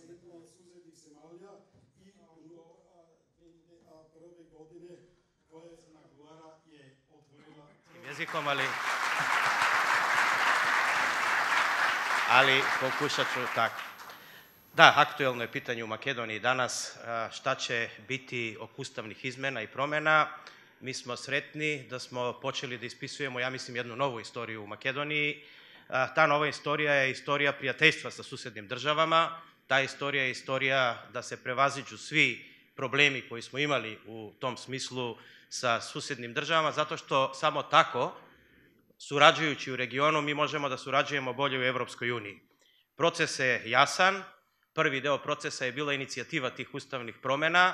sredina susednih zemalja i 2001. godine koja je Crna Gora je otvorila jezikom, ali pokušat ću tako. Da, aktuelno je pitanje u Makedoniji danas šta će biti oko ustavnih izmena i promjena. Mi smo sretni da smo počeli da ispisujemo, ja mislim, jednu novu istoriju u Makedoniji. Ta nova istorija je istorija prijateljstva sa susednim državama. Ta istorija je istorija da se prevaziđu svi problemi koji smo imali u tom smislu sa susednim državama, zato što samo tako, surađujući u regionu, mi možemo da surađujemo bolje u Evropskoj uniji. Proces je jasan. Prvi deo procesa je bila inicijativa tih ustavnih promjena.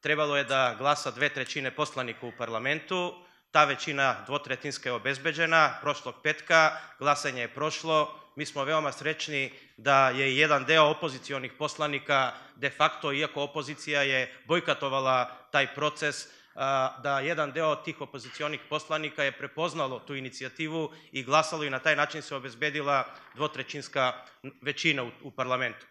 Trebalo je da glasa 2/3 poslanika u parlamentu. Ta većina dvotrećinska je obezbeđena. Prošlog petka glasanje je prošlo. Mi smo veoma srećni da je jedan deo opozicionih poslanika de facto, iako opozicija je bojkotovala taj proces, da jedan deo tih opozicionih poslanika je prepoznalo tu inicijativu i glasalo i na taj način se obezbedila dvotrećinska većina u parlamentu.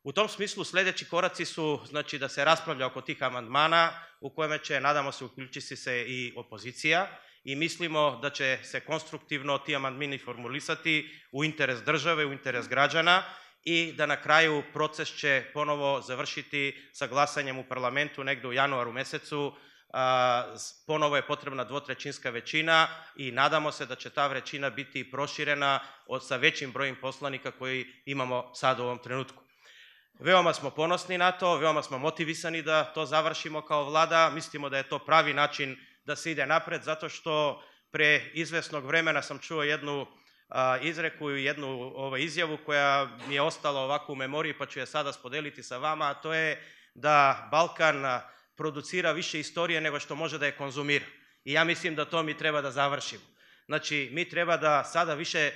U tom smislu sljedeći koraci su, znači, da se raspravlja oko tih amandmana u kojima će, nadamo se, uključiti se i opozicija i mislimo da će se konstruktivno ti amandmani formulisati u interes države, u interes građana i da na kraju proces će ponovo završiti sa glasanjem u parlamentu negde u januaru mesecu. Ponovo je potrebna dvotrećinska većina i nadamo se da će ta većina biti proširena sa većim brojem poslanika koji imamo sad u ovom trenutku. Veoma smo ponosni na to, veoma smo motivisani da to završimo kao vlada. Mislimo da je to pravi način da se ide napred, zato što pre izvesnog vremena sam čuo jednu izreku i jednu izjavu koja mi je ostala ovako u memoriji, pa ću je sada spodeliti sa vama, a to je da Balkan producira više istorije nego što može da je konzumira. I ja mislim da to mi treba da završimo. Znači, mi treba da sada više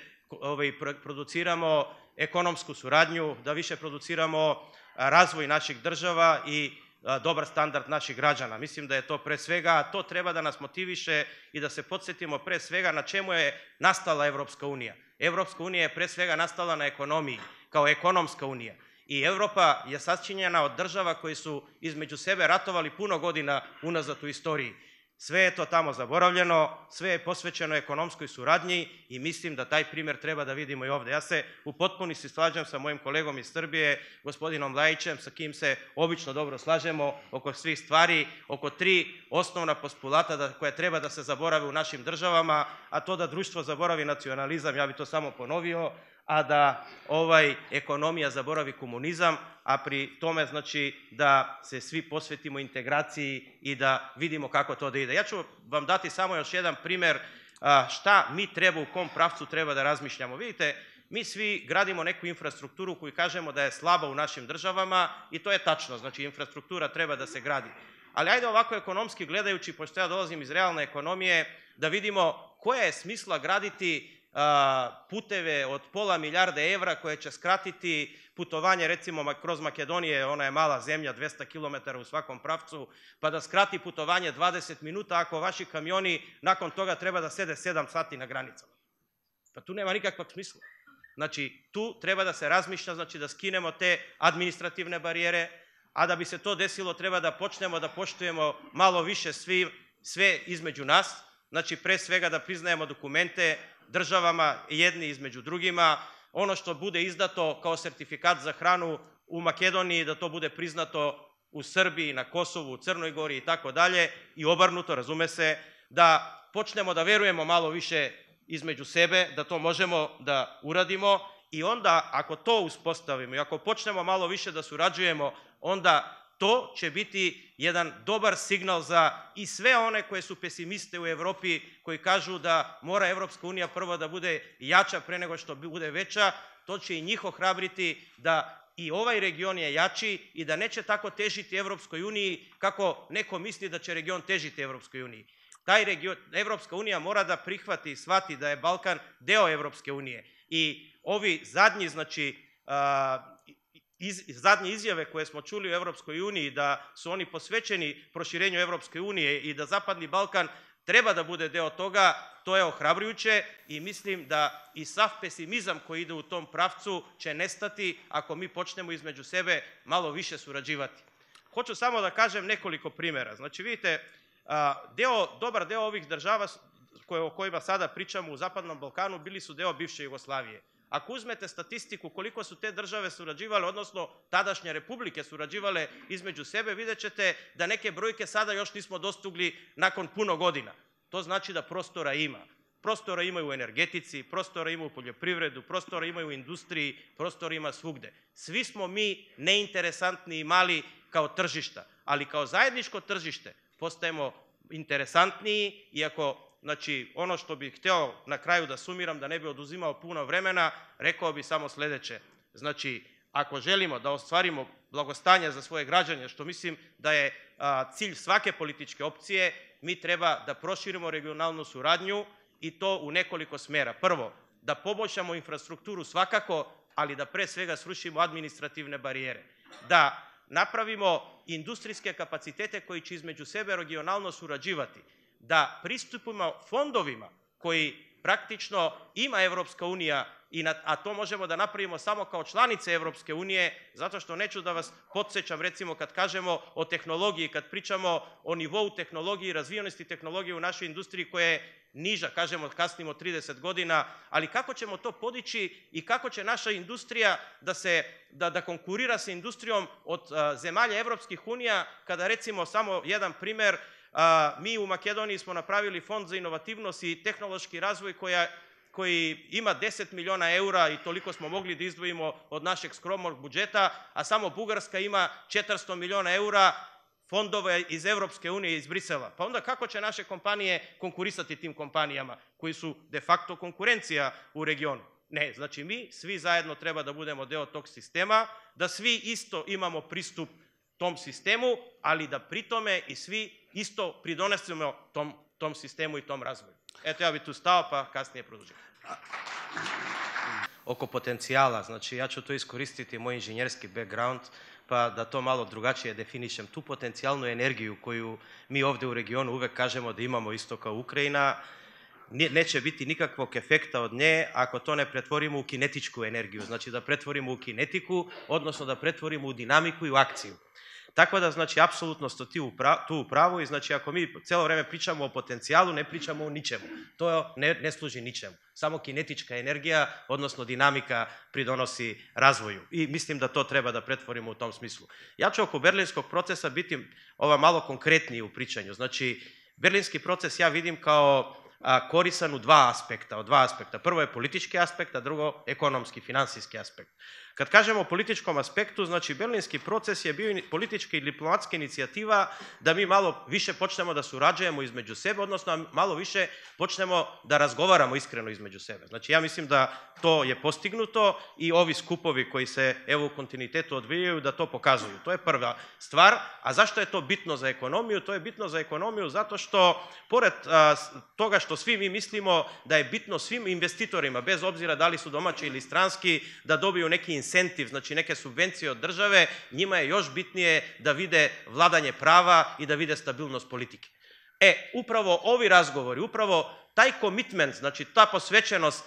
produciramo ekonomsku suradnju, da više produciramo razvoj naših država i dobar standard naših građana. Mislim da je to pre svega, a to treba da nas motiviše i da se podsjetimo pre svega na čemu je nastala Evropska unija. Evropska unija je pre svega nastala na ekonomiji, kao ekonomska unija. I Evropa je sačinjena od država koji su između sebe ratovali puno godina unazad u istoriji. Sve je to tamo zaboravljeno, sve je posvećeno ekonomskoj suradnji i mislim da taj primjer treba da vidimo i ovde. Ja se u potpunosti slažem sa mojim kolegom iz Srbije, gospodinom Lajićem, sa kim se obično dobro slažemo oko svih stvari, oko 3 osnovna postulata koja treba da se zaborave u našim državama, a to da društvo zaboravi nacionalizam, ja bih to samo ponovio, a da ekonomija zaboravi komunizam, a pri tome znači da se svi posvetimo integraciji i da vidimo kako to da ide. Ja ću vam dati samo još jedan primer šta mi treba, u kom pravcu treba da razmišljamo. Vidite, mi svi gradimo neku infrastrukturu koju kažemo da je slaba u našim državama i to je tačno, znači infrastruktura treba da se gradi. Ali ajde ovako ekonomski gledajući, pošto ja dolazim iz realne ekonomije, da vidimo koja je smisla graditi puteve od £500 milijarde evra koje će skratiti putovanje recimo kroz Makedonije, ona je mala zemlja, 200 km u svakom pravcu, pa da skrati putovanje 20 minuta ako vaši kamioni nakon toga treba da sede 7 sati na granicama. Pa tu nema nikakvog smisla. Znači, tu treba da se razmišlja, znači da skinemo te administrativne barijere, a da bi se to desilo treba da počnemo da poštujemo malo više sve između nas, znači pre svega da priznajemo dokumente državama jedni između drugima, ono što bude izdato kao sertifikat za hranu u Makedoniji, da to bude priznato u Srbiji, na Kosovu, u Crnoj Gori i tako dalje, i obrnuto, razume se, da počnemo da verujemo malo više između sebe, da to možemo da uradimo i onda ako to uspostavimo i ako počnemo malo više da surađujemo, onda to će biti jedan dobar signal za i sve one koje su pesimiste u Evropi, koji kažu da mora Evropska unija prvo da bude jača pre nego što bude veća, to će i njih ohrabriti da i ovaj region je jači i da neće tako težiti Evropskoj uniji kako neko misli da će region težiti Evropskoj uniji. Evropska unija mora da prihvati i shvati da je Balkan deo Evropske unije i ovi zadnji, znači, zadnje izjave koje smo čuli u Evropskoj uniji, da su oni posvećeni proširenju Evropske unije i da Zapadni Balkan treba da bude deo toga, to je ohrabrujuće i mislim da i sav pesimizam koji ide u tom pravcu će nestati ako mi počnemo između sebe malo više surađivati. Hoću samo da kažem nekoliko primjera. Znači, vidite, dobar deo ovih država o kojima sada pričamo u Zapadnom Balkanu bili su deo bivše Jugoslavije. Ako uzmete statistiku koliko su te države surađivale, odnosno tadašnje republike surađivale između sebe, vidjet ćete da neke brojke sada još nismo dostigli nakon puno godina. To znači da prostora ima. Prostora ima u energetici, prostora ima u poljoprivredu, prostora ima u industriji, prostora ima svugde. Svi smo mi neinteresantni i mali kao tržišta, ali kao zajedničko tržište postajemo interesantniji, iako, znači, ono što bih hteo na kraju da sumiram, da ne bi oduzimao puno vremena, rekao bi samo sledeće. Znači, ako želimo da ostvarimo blagostanje za svoje građane, što mislim da je cilj svake političke opcije, mi treba da proširimo regionalnu suradnju i to u nekoliko smera. Prvo, da poboljšamo infrastrukturu svakako, ali da pre svega srušimo administrativne barijere. Da napravimo industrijske kapacitete koji će između sebe regionalno surađivati. Da pristupimo fondovima koji praktično ima Evropska unija, a to možemo da napravimo samo kao članice Evropske unije, zato što neću da vas podsjećam, recimo kad kažemo o tehnologiji, kad pričamo o nivou tehnologije i razvijenosti tehnologije u našoj industriji koja je niža, kažemo kasnimo 30 godina, ali kako ćemo to podići i kako će naša industrija da konkurira sa industrijom od zemalja Evropskih unija, kada recimo samo jedan primer, mi u Makedoniji smo napravili fond za inovativnost i tehnološki razvoj koji ima 10 miliona eura i toliko smo mogli da izdvojimo od našeg skromnog budžeta, a samo Bugarska ima 400 miliona eura fondove iz Evropske unije, iz Brisela. Pa onda kako će naše kompanije konkurisati tim kompanijama koji su de facto konkurencija u regionu? Ne, znači mi svi zajedno treba da budemo deo tog sistema, da svi isto imamo pristup tom sistemu, ali da pri tome i svi isto pridonesemo tom sistemu i tom razvoju. Eto, ja bih tu stao, pa kasnije produžim. Oko potencijala, znači ja ću to iskoristiti moj inženjerski background, pa da to malo drugačije definišem. Tu potencijalnu energiju koju mi ovde u regionu uvek kažemo da imamo isto kao Ukrajina, neće biti nikakvog efekta od nje ako to ne pretvorimo u kinetičku energiju, znači da pretvorimo u kinetiku, odnosno da pretvorimo u dinamiku i u akciju. Tako da, znači, apsolutno ste tu u pravu i, znači, ako mi celo vreme pričamo o potencijalu, ne pričamo o ničemu. To ne služi ničemu. Samo kinetička energija, odnosno dinamika, pridonosi razvoju. I mislim da to treba da pretvorimo u tom smislu. Ja ću oko berlinskog procesa biti malo konkretniji u pričanju. Znači, berlinski proces ja vidim kao korisan od dva aspekta. Prvo je politički aspekt, a drugo ekonomski, finansijski aspekt. Kad kažemo o političkom aspektu, znači berlinski proces je bio politička i diplomatska inicijativa da mi malo više počnemo da surađujemo između sebe, odnosno malo više počnemo da razgovaramo iskreno između sebe. Znači ja mislim da to je postignuto i ovi skupovi koji se evo u kontinuitetu odvijaju da to pokazuju. To je prva stvar. A zašto je to bitno za ekonomiju? To je bitno za ekonomiju zato što pored toga što svi mi mislimo da je bitno svim investitorima, bez obzira da li su domaći ili stranski, da dobiju neki incentiv, znači neke subvencije od države, njima je još bitnije da vide vladanje prava i da vide stabilnost politike. Upravo ovi razgovori, upravo taj commitment, znači ta posvećenost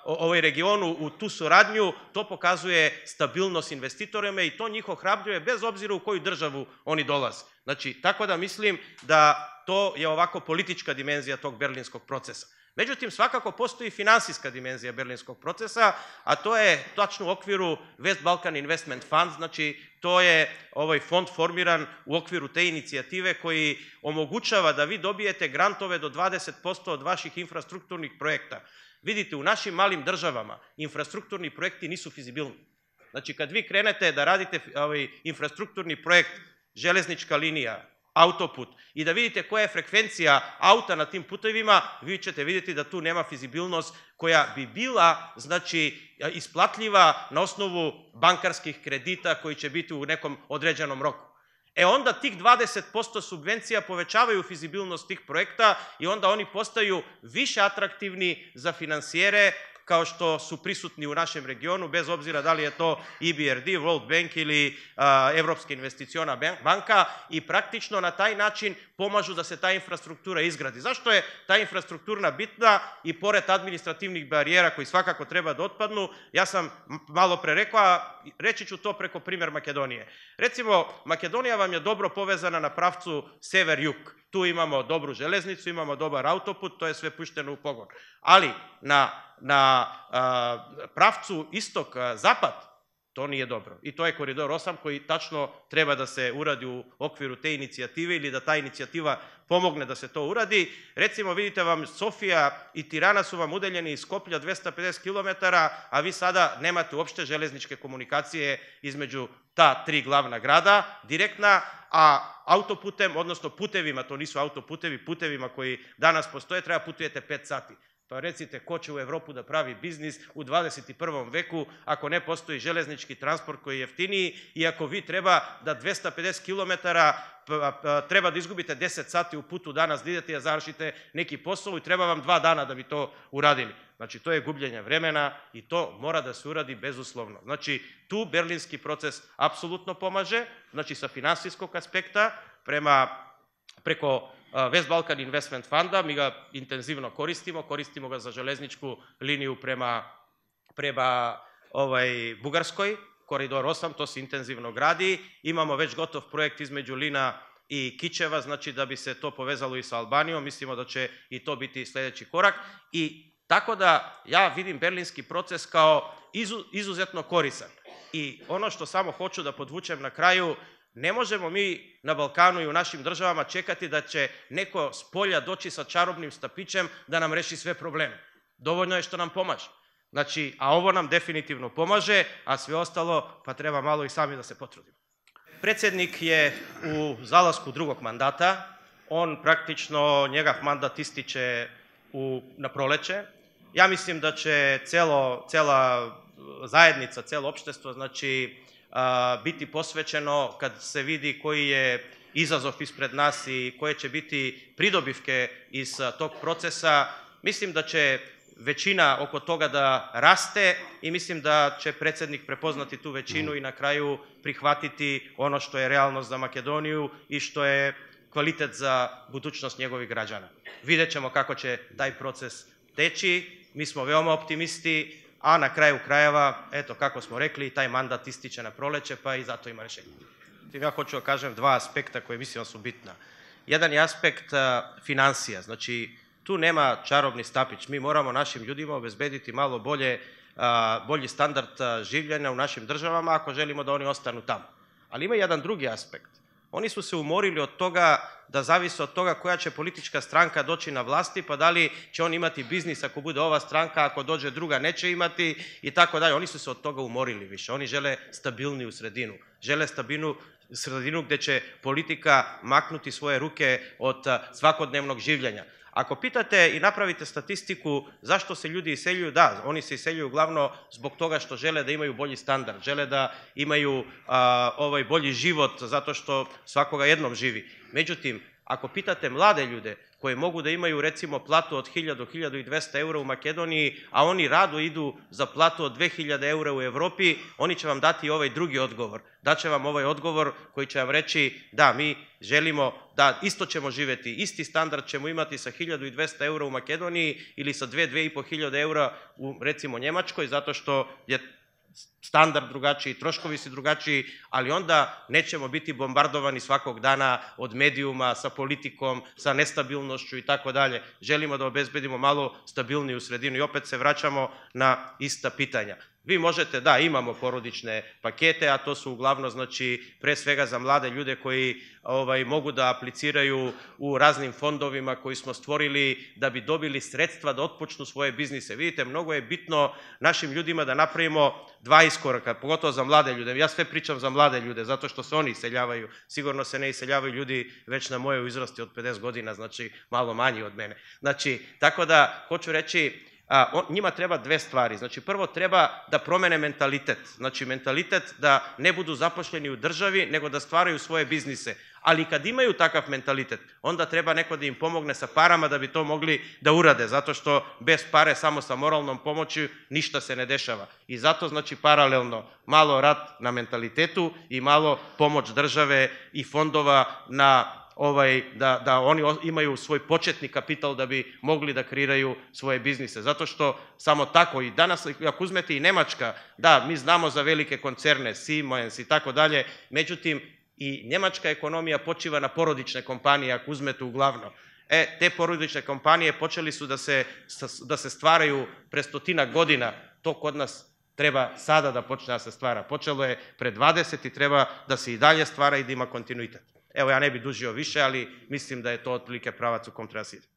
ovoj regionu u tu suradnju, to pokazuje stabilnost investitorima i to njih ohrabruje bez obzira u koju državu oni dolaze. Znači, tako da mislim da to je ovako politička dimenzija tog berlinskog procesa. Međutim, svakako postoji finansijska dimenzija berlinskog procesa, a to je tačno u okviru West Balkan Investment Fund, znači to je ovaj fond formiran u okviru te inicijative koji omogućava da vi dobijete grantove do 20% od vaših infrastrukturnih projekta. Vidite, u našim malim državama infrastrukturni projekti nisu fizibilni. Znači, kad vi krenete da radite infrastrukturni projekt, železnička linija, autoput i da vidite koja je frekvencija auta na tim putevima, vi ćete vidjeti da tu nema fizibilnost koja bi bila, znači, isplatljiva na osnovu bankarskih kredita koji će biti u nekom određenom roku. Onda tih 20% subvencija povećavaju fizibilnost tih projekta i onda oni postaju više atraktivni za finansijere kao što su prisutni u našem regionu, bez obzira da li je to EBRD, World Bank ili Evropska investiciona banka, i praktično na taj način pomažu da se ta infrastruktura izgradi. Zašto je ta infrastruktura bitna i pored administrativnih barijera koji svakako treba da otpadnu? Ja sam malo pre rekao, a reći ću to preko primjer Makedonije. Recimo, Makedonija vam je dobro povezana na pravcu sever-jug. Tu imamo dobru železnicu, imamo dobar autoput, to je sve pušteno u pogon. Ali na pravcu istok-zapad to nije dobro. I to je koridor 8 koji tačno treba da se uradi u okviru te inicijative ili da ta inicijativa pomogne da se to uradi. Recimo, vidite vam, Sofija i Tirana su vam udaljeni iz Skoplja 250 km, a vi sada nemate uopšte železničke komunikacije između ta tri glavna grada, direktna, a autoputem, odnosno putevima, to nisu autoputevi, putevima koji danas postoje, treba putujete 5 sati. Pa recite, ko će u Evropu da pravi biznis u 21. veku ako ne postoji železnički transport koji je jeftiniji i ako vi treba da 250 km treba da izgubite 10 sati u putu danas, da idete da završite neki posao i treba vam 2 dana da bi to uradili. Znači, to je gubljenje vremena i to mora da se uradi bezuslovno. Znači, tu berlinski proces apsolutno pomaže, znači sa finansijskog aspekta preko West Balkan Investment Funda, mi ga intenzivno koristimo ga za železničku liniju prema Bugarskoj, koridor 8, to se intenzivno gradi, imamo već gotov projekt između Lina i Kičeva, znači da bi se to povezalo i sa Albanijom, mislimo da će i to biti sljedeći korak, i tako da ja vidim berlinski proces kao izuzetno koristan. I ono što samo hoću da podvučem na kraju, ne možemo mi na Balkanu i u našim državama čekati da će neko s polja doći sa čarobnim štapićem da nam reši sve probleme. Dovoljno je što nam pomaže. Znači, a ovo nam definitivno pomaže, a sve ostalo pa treba malo i sami da se potrudimo. Predsjednik je u zalasku drugog mandata, on praktično, njegov mandat ističe na proleće. Ja mislim da će cela zajednica, celo opštestvo, znači, biti posvećeno kad se vidi koji je izazov ispred nas i koje će biti pridobivke iz tog procesa. Mislim da će većina oko toga da raste i mislim da će predsjednik prepoznati tu većinu i na kraju prihvatiti ono što je realnost za Makedoniju i što je kvalitet za budućnost njegovih građana. Vidjet ćemo kako će taj proces teći, mi smo veoma optimisti, a na kraju krajeva, eto kako smo rekli, taj mandat ističe na proleće, pa i zato ima rješenje. Ja hoću da kažem 2 aspekta koje mislim da su bitna. Jedan je aspekt financija, znači tu nema čarobni štapić, mi moramo našim ljudima obezbediti malo bolji standard življenja u našim državama ako želimo da oni ostanu tamo. Ali ima jedan drugi aspekt. Oni su se umorili od toga da zavise od toga koja će politička stranka doći na vlasti, pa da li će on imati biznis ako bude ova stranka, ako dođe druga neće imati i tako dalje. Oni su se od toga umorili više. Oni žele stabilniju sredinu. Žele stabilnu sredinu gde će politika maknuti svoje ruke od svakodnevnog življenja. Ako pitate i napravite statistiku zašto se ljudi iseljuju, da, oni se iseljuju uglavnom zbog toga što žele da imaju bolji standard, žele da imaju bolji život zato što svakoga jednom živi. Međutim, ako pitate mlade ljude koji mogu da imaju recimo platu od 1000 do 1200 eura u Makedoniji, a oni rado idu za platu od 2000 eura u Evropi, oni će vam dati ovaj drugi odgovor. Daće vam ovaj odgovor koji će vam reći da mi želimo da isto ćemo živjeti, isti standard ćemo imati sa 1200 eura u Makedoniji ili sa 2500 eura u recimo Njemačkoj, zato što je standard drugačiji, troškovi su drugačiji, ali onda nećemo biti bombardovani svakog dana od medijuma, sa politikom, sa nestabilnošću i tako dalje. Želimo da obezbedimo malo stabilniju sredinu i opet se vraćamo na ista pitanja. Vi možete, da, imamo porodične pakete, a to su uglavnom, znači, pre svega za mlade ljude koji mogu da apliciraju u raznim fondovima koji smo stvorili da bi dobili sredstva da otpočnu svoje biznise. Vidite, mnogo je bitno našim ljudima da napravimo 2 iskoraka, pogotovo za mlade ljude. Ja sve pričam za mlade ljude, zato što se oni iseljavaju. Sigurno se ne iseljavaju ljudi već na moje uzrasti od 50 godina, znači malo manji od mene. Znači, tako da, hoću reći, njima treba dve stvari. Znači, prvo treba da promene mentalitet. Znači, mentalitet da ne budu zaposleni u državi, nego da stvaraju svoje biznise. Ali kad imaju takav mentalitet, onda treba neko da im pomogne sa parama da bi to mogli da urade, zato što bez pare, samo sa moralnom pomoći, ništa se ne dešava. I zato, znači, paralelno malo rad na mentalitetu i malo pomoć države i fondova na da oni imaju svoj početni kapital da bi mogli da kreiraju svoje biznise. Zato što samo tako i danas, ako uzmete i Nemačka, da, mi znamo za velike koncerne, Siemens i tako dalje, međutim, i njemačka ekonomija počiva na porodične kompanije, ako uzmete uglavnom. Te porodične kompanije počeli su da se stvaraju pre 100 godina, to kod nas treba sada da počne da se stvara. Počelo je pre 20 i treba da se i dalje stvara i da ima kontinuitet. Evo, ja ne bih dužio više, ali mislim da je to otprilike pravac u kom treba se ide.